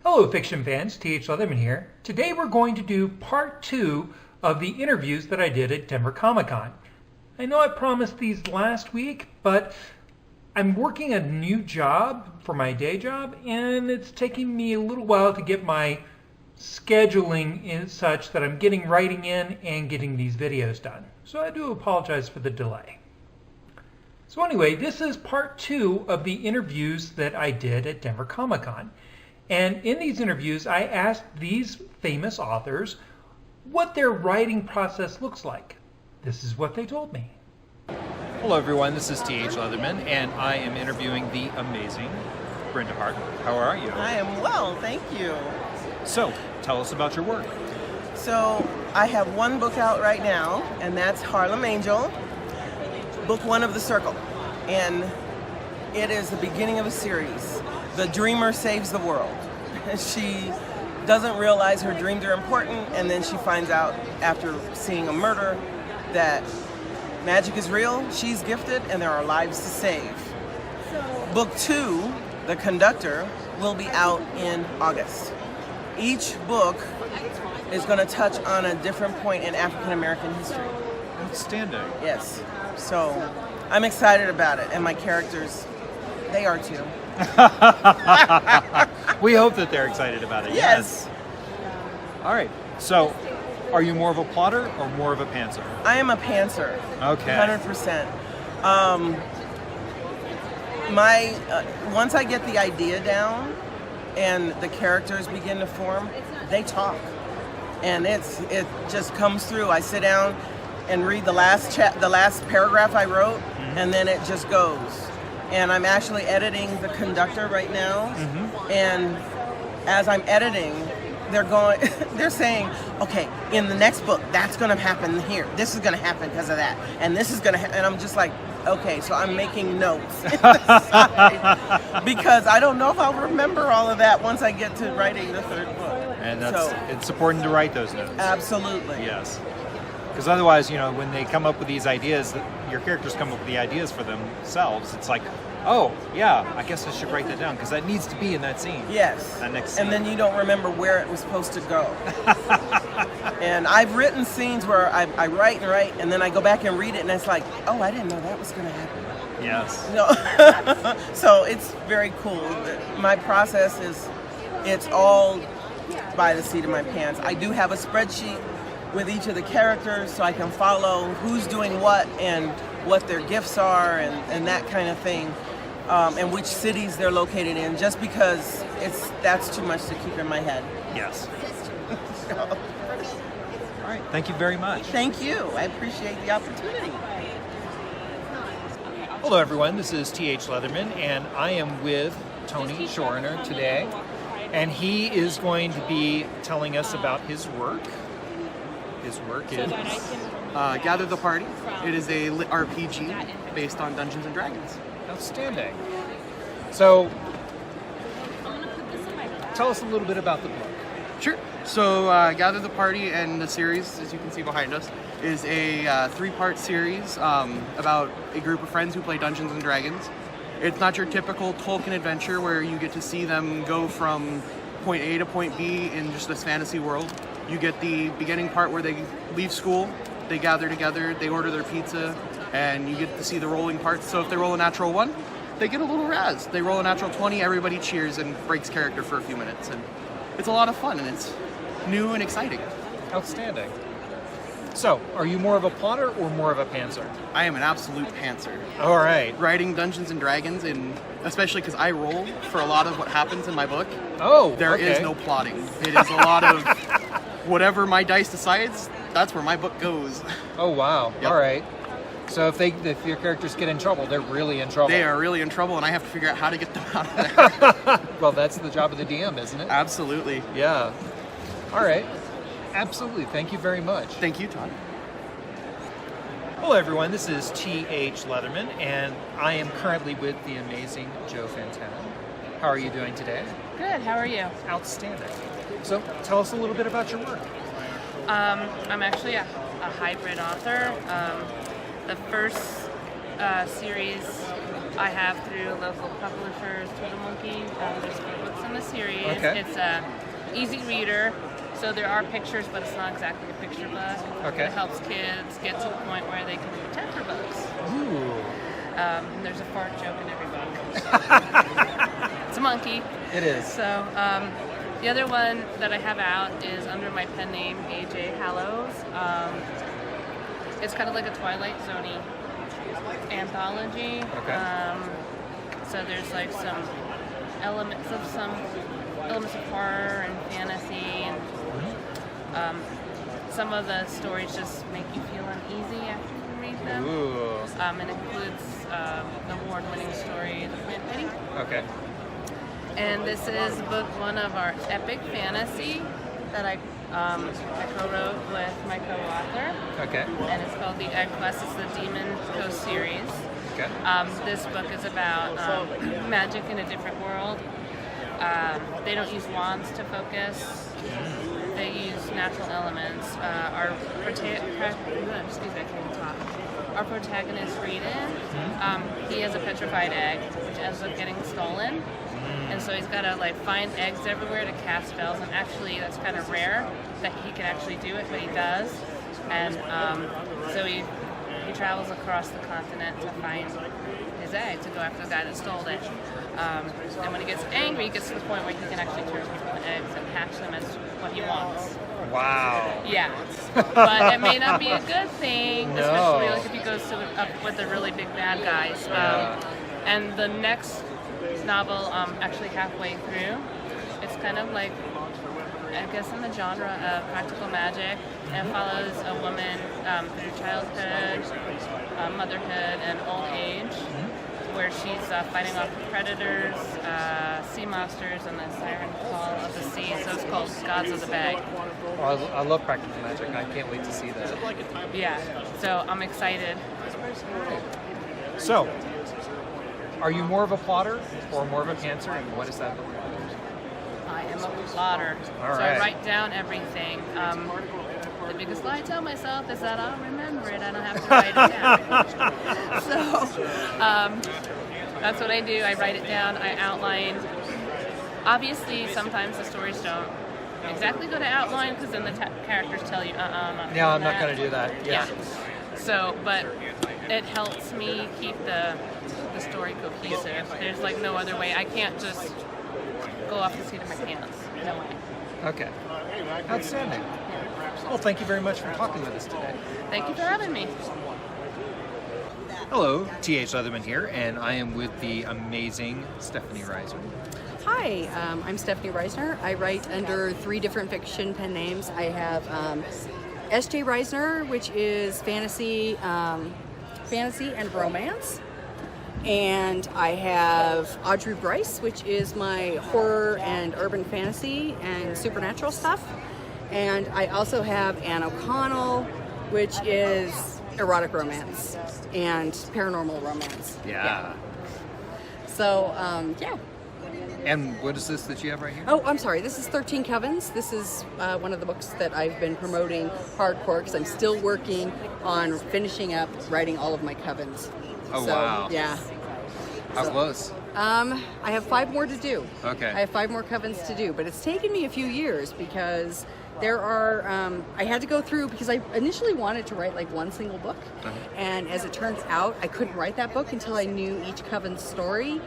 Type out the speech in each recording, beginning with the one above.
Hello fiction fans, T.H. Leatherman here. Today we're going to do part 2 of the interviews that I did at Denver Comic-Con. I know I promised these last week, but I'm working a new job for my day job, and it's taking me a little while to get my scheduling in such that I'm getting writing in and getting these videos done. So I do apologize for the delay. So anyway, this is part 2 of the interviews that I did at Denver Comic-Con. And in these interviews, I asked these famous authors what their writing process looks like. This is what they told me. Hello everyone, this is T.H. Leatherman, and I am interviewing the amazing Brenda Parker. How are you? I am well, thank you. So, tell us about your work. So, I have one book out right now, and that's Harlem Angel, book 1 of The Circle. And it is the beginning of a series. The dreamer saves the world. She doesn't realize her dreams are important, and then she finds out after seeing a murder that magic is real, she's gifted, and there are lives to save. Book 2, The Conductor, will be out in August. Each book is going to touch on a different point in African American history. Outstanding. Yes. So I'm excited about it, and my characters, they are too. We hope that they're excited about it. Yes. All right. So, are you more of a plotter or more of a pantser? I am a pantser. Okay. 100%. Once I get the idea down and the characters begin to form, they talk, and it just comes through. I sit down and read the last paragraph I wrote, and then it just goes. And I'm actually editing The Conductor right now, and as I'm editing, they're saying, okay, in the next book, that's going to happen here. This is going to happen because of that, and this is going to happen. And I'm just like, okay, so I'm making notes because I don't know if I'll remember all of that once I get to writing the 3rd book. And it's important to write those notes. Absolutely. Yes. Because otherwise, when they come up with these ideas, your characters come up with the ideas for themselves, it's like, oh, yeah, I guess I should write that down, because that needs to be in that scene. Yes. That next scene. And then you don't remember where it was supposed to go. And I've written scenes where I write, and then I go back and read it, and it's like, oh, I didn't know that was going to happen. Yes. So it's very cool. My process it's all by the seat of my pants. I do have a spreadsheet with each of the characters so I can follow who's doing what and what their gifts are and that kind of thing, and which cities they're located in, just because that's too much to keep in my head. Yes. All right. Thank you very much. Thank you. I appreciate the opportunity. Hello, everyone. This is T.H. Leatherman, and I am with Toni Shorin today, and he is going to be telling us about his work. His work is Gather the Party. It is a lit RPG based on Dungeons and Dragons. Outstanding. So, tell us a little bit about the book. Sure. So, Gather the Party and the series, as you can see behind us, is a 3-part series about a group of friends who play Dungeons and Dragons. It's not your typical Tolkien adventure where you get to see them go from point A to point B in just this fantasy world. You get the beginning part where they leave school, they gather together, they order their pizza, and you get to see the rolling parts. So if they roll a natural 1, they get a little razz. They roll a natural 20, everybody cheers and breaks character for a few minutes. And it's a lot of fun, and it's new and exciting. Outstanding. So, are you more of a plotter or more of a pantser? I am an absolute pantser. All right. Writing Dungeons and Dragons, and especially because I roll for a lot of what happens in my book. Oh, There is no plotting. It is a lot of whatever my dice decides, that's where my book goes. Oh, wow. Yep. All right. So if your characters get in trouble, they're really in trouble. They are really in trouble, and I have to figure out how to get them out of there. Well, that's the job of the DM, isn't it? Absolutely. Yeah. All right. Absolutely. Thank you very much. Thank you, Todd. Hello, everyone. This is T.H. Leatherman, and I am currently with the amazing Jo Fontana. How are you doing today? Good. How are you? Outstanding. So, tell us a little bit about your work. I'm actually a hybrid author. The first series I have through local publishers, Turtle Monkey. There's 4 books in the series. Okay. It's a easy reader, so there are pictures, but it's not exactly a picture book. Okay. It helps kids get to the point where they can pretend for books. Ooh. There's a fart joke in every book. It's a monkey. It is. So the other one that I have out is under my pen name, AJ Hallows. It's kind of like a Twilight Zone-y anthology. Okay. So there's like some elements of horror and fantasy, and some of the stories just make you feel uneasy after you read them. Ooh. It includes the award-winning story, The Plant Pity. Okay. And this is book 1 of our epic fantasy that I co-wrote with my co-author. Okay. And it's called The Egg Quest. It's the Demon Coast series. Okay. This book is about magic in a different world. They don't use wands to focus. They use natural elements. Our protagonist, Reedon, he has a petrified egg, which ends up getting stolen. And so he's got to like find eggs everywhere to cast spells, and actually that's kind of rare that he can actually do it, but he does. And so he travels across the continent to find his egg, to go after the guy that stole it. And when he gets angry, he gets to the point where he can actually turn people into eggs and hatch them as what he wants. Wow. Yeah, but it may not be a good thing, No. especially like if he goes up with the really big bad guys. And the next novel, actually halfway through, it's kind of like, I guess, in the genre of practical magic. It follows a woman through childhood, motherhood, and old age, where she's fighting off predators, sea monsters, and the siren call of the sea. So it's called Gods of the Bay. Oh, I love practical magic. I can't wait to see that. Yeah, so I'm excited. So, are you more of a plotter or more of a pantser, and what is that look like? I am a plotter, All so right. I write down everything. The biggest lie I tell myself is that I'll remember it. I don't have to write it down. So that's what I do. I write it down. I outline. Obviously, sometimes the stories don't exactly go to outline because then the characters tell you, I'm not going to do that. Yeah. So, but it helps me keep the story cohesive. There's like no other way. I can't just go off the seat of my pants. No way. Okay. Outstanding. Well, thank you very much for talking with us today. Thank you for having me. Hello, T.H. Leatherman here, and I am with the amazing Stephanie Reiser. Hi, I'm Stephanie Riesner. I write under 3 different fiction pen names. I have J Riesner, which is fantasy and romance. And I have Audrey Bryce, which is my horror and urban fantasy and supernatural stuff. And I also have Anne O'Connell, which is erotic romance and paranormal romance. Yeah. So, yeah. And what is this that you have right here? Oh, I'm sorry. This is 13 Covens. This is one of the books that I've been promoting hardcore because I'm still working on finishing up writing all of my Covens. Oh, so, wow. Yeah. How close? I have 5 more to do. Okay. I have 5 more Covens to do, but it's taken me a few years because there are, I had to go through, because I initially wanted to write like one single book, and as it turns out, I couldn't write that book until I knew each Coven's story.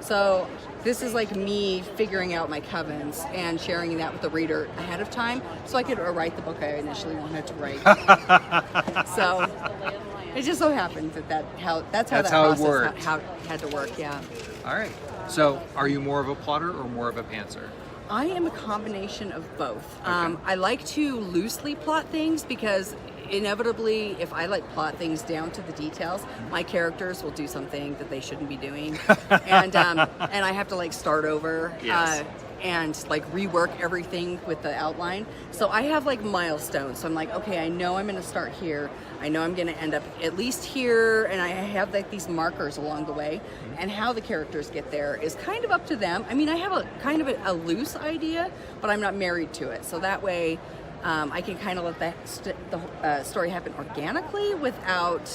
So this is like me figuring out my Covens and sharing that with the reader ahead of time, so I could write the book I initially wanted to write. So it just so happens that's how that process had to work. Yeah. All right. So, are you more of a plotter or more of a pantser? I am a combination of both. I like to loosely plot things because inevitably, if I like plot things down to the details, my characters will do something that they shouldn't be doing, and I have to like start over. Yes. And like rework everything with the outline. So I have like milestones. So I'm like, okay, I know I'm going to start here. I know I'm going to end up at least here, and I have like these markers along the way. And how the characters get there is kind of up to them. I mean, I have a kind of a loose idea, but I'm not married to it. So that way, I can kind of let the story happen organically without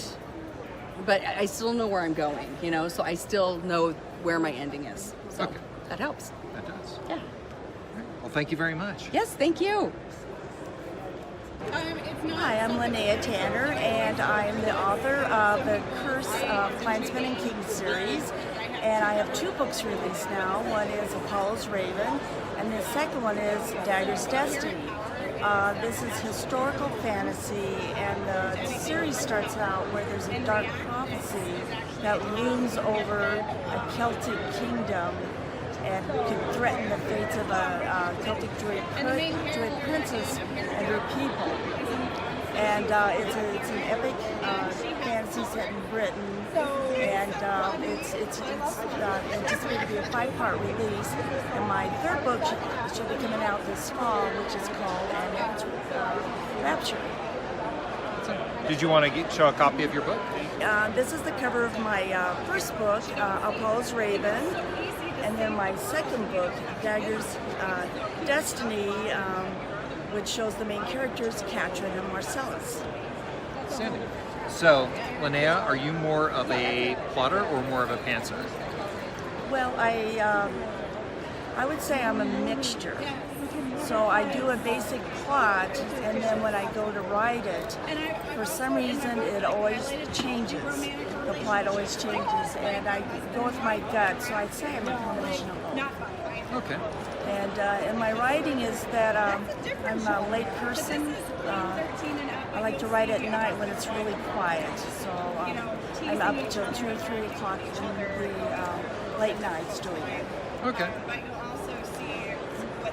but I still know where I'm going, you know, so I still know where my ending is. So Okay. that helps. That does. Yeah. Well, thank you very much. Yes, thank you. Hi, I'm Linnea Tanner, and I'm the author of the Curse of Clansmen and Kings series. And I have 2 books released now. One is Apollo's Raven, and the second one is Dagger's Destiny. This is historical fantasy, and the series starts out where there's a dark prophecy that looms over a Celtic kingdom and could threaten the fates of a Celtic druid princess and her people. And it's an epic fantasy set in Britain, and it's anticipated to be a 5-part release. And my 3rd book should be coming out this fall, which is called Rapture. Did you want to show a copy of your book? This is the cover of my first book, Apollo's Raven, and then my second book, Dagger's Destiny, which shows the main characters, Katrin and Marcellus. Outstanding. So, Linnea, are you more of a plotter or more of a pantser? Well, I would say I'm a mixture. So I do a basic plot, and then when I go to write it, for some reason it always changes. The plot always changes, and I go with my gut. So I'd say I'm a combination of both. Okay. And my writing is that I'm a late person. I like to write at night when it's really quiet. So I'm up till 2 or 3 o'clock in the late nights doing it. Okay.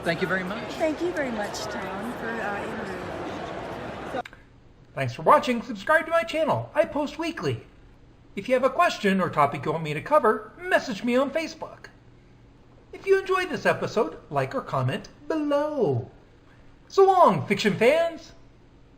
Thank you very much. Thank you very much, Tom, for interviewing. Thanks for watching. Subscribe to my channel. I post weekly. If you have a question or topic you want me to cover, message me on Facebook. If you enjoyed this episode, like or comment below. So long, fiction fans!